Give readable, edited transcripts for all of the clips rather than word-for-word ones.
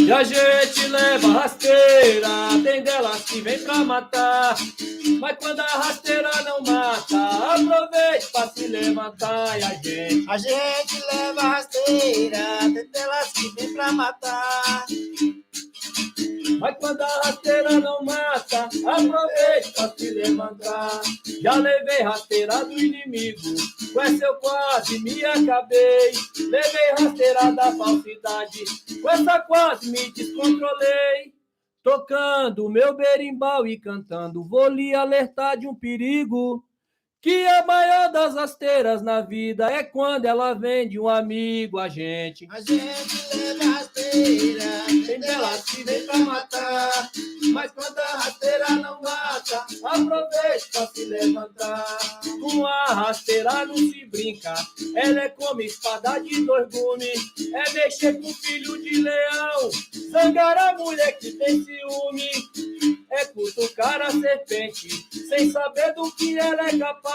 E a gente leva rasteira, tem delas que vem pra matar. Mas quando a rasteira não mata, aproveite pra se levantar. E a gente leva rasteira, tem delas que vem pra matar. Mas quando a rasteira não mata, aproveite pra se levantar. Já levei rasteira do inimigo, com essa eu quase me acabei. Levei rasteira da falsidade, com essa quase me descontrolei. Tocando meu berimbau e cantando, vou lhe alertar de um perigo. Que a maior das rasteiras na vida é quando ela vende um amigo. A gente leva rasteira, tem delas que vem pra matar. Mas quando a rasteira não mata, aproveite pra se levantar. Com a rasteira não se brinca, ela é como espada de dois gumes. É mexer com filho de leão, zangar a mulher que tem ciúme. É cutucar a serpente, sem saber do que ela é capaz.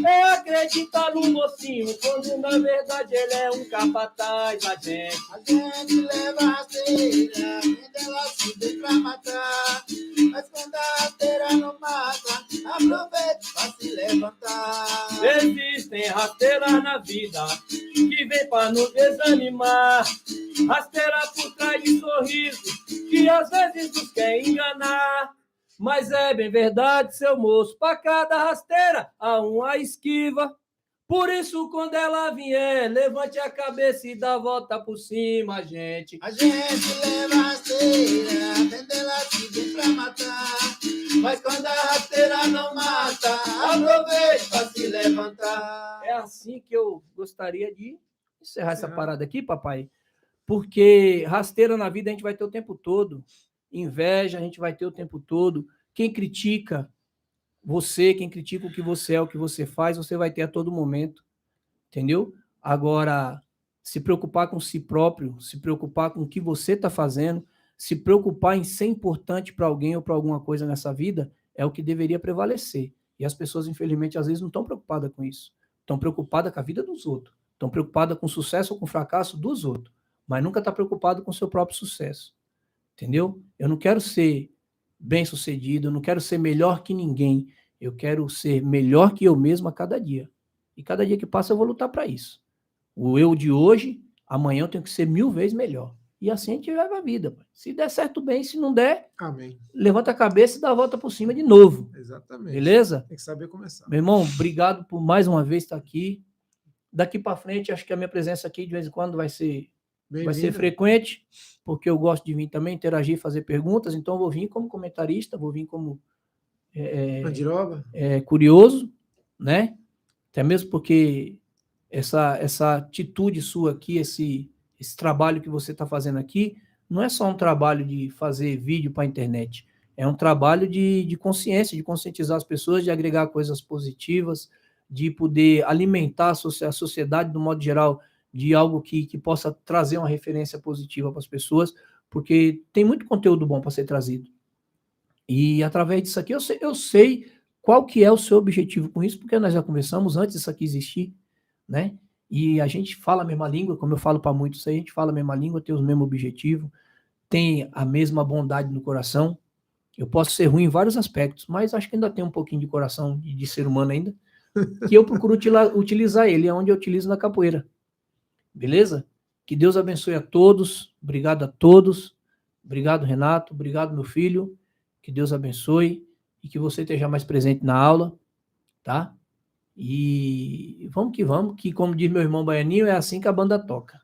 É acreditar no mocinho, quando na verdade ele é um capataz. A gente leva rasteira, tem delas que vem pra matar. Mas quando a rasteira não mata, aproveite pra se levantar. Existem rasteiras na vida que vem pra nos desanimar. Rasteira por trás de sorriso, que às vezes nos quer enganar. Mas é bem verdade, seu moço, pra cada rasteira há uma esquiva. Por isso, quando ela vier, levante a cabeça e dá a volta por cima, gente. A gente leva rasteira, tem delas que vem pra matar. Mas quando a rasteira não mata, aproveite pra se levantar. É assim que eu gostaria de encerrar essa parada aqui, papai. Porque rasteira na vida a gente vai ter o tempo todo. Inveja a gente vai ter o tempo todo. Quem critica você, quem critica o que você é, o que você faz, você vai ter a todo momento. Entendeu? Agora, se preocupar com si próprio, se preocupar com o que você está fazendo, se preocupar em ser importante para alguém ou para alguma coisa nessa vida, é o que deveria prevalecer. E as pessoas, infelizmente, às vezes não estão preocupadas com isso. Estão preocupadas com a vida dos outros. Estão preocupadas com o sucesso ou com o fracasso dos outros. Mas nunca está preocupado com o seu próprio sucesso. Entendeu? Eu não quero ser bem-sucedido, eu não quero ser melhor que ninguém. Eu quero ser melhor que eu mesmo a cada dia. E cada dia que passa eu vou lutar para isso. O eu de hoje, amanhã eu tenho que ser 1000 vezes melhor. E assim a gente vai a vida. Se der certo, bem. Se não der, amém. Levanta a cabeça e dá a volta por cima de novo. Exatamente. Beleza? Tem que saber começar. Meu irmão, obrigado por mais uma vez estar aqui. Daqui para frente, acho que a minha presença aqui de vez em quando vai ser frequente, porque eu gosto de vir também, interagir, fazer perguntas. Então eu vou vir como comentarista, vou vir como curioso, né? Até mesmo porque essa atitude sua aqui, esse trabalho que você está fazendo aqui, não é só um trabalho de fazer vídeo para a internet, é um trabalho de consciência, de conscientizar as pessoas, de agregar coisas positivas, de poder alimentar a sociedade, do modo geral, de algo que possa trazer uma referência positiva para as pessoas, porque tem muito conteúdo bom para ser trazido. E através disso aqui, eu sei qual que é o seu objetivo com isso, porque nós já conversamos antes disso aqui existir, né? E a gente fala a mesma língua, como eu falo para muitos aí, a gente fala a mesma língua, tem o mesmo objetivo, tem a mesma bondade no coração. Eu posso ser ruim em vários aspectos, mas acho que ainda tem um pouquinho de coração de ser humano ainda, que eu procuro utilizar ele, é onde eu utilizo na capoeira. Beleza? Que Deus abençoe a todos, obrigado a todos, obrigado Renato, obrigado meu filho, que Deus abençoe e que você esteja mais presente na aula, tá? E vamos, que como diz meu irmão Baianinho, é assim que a banda toca.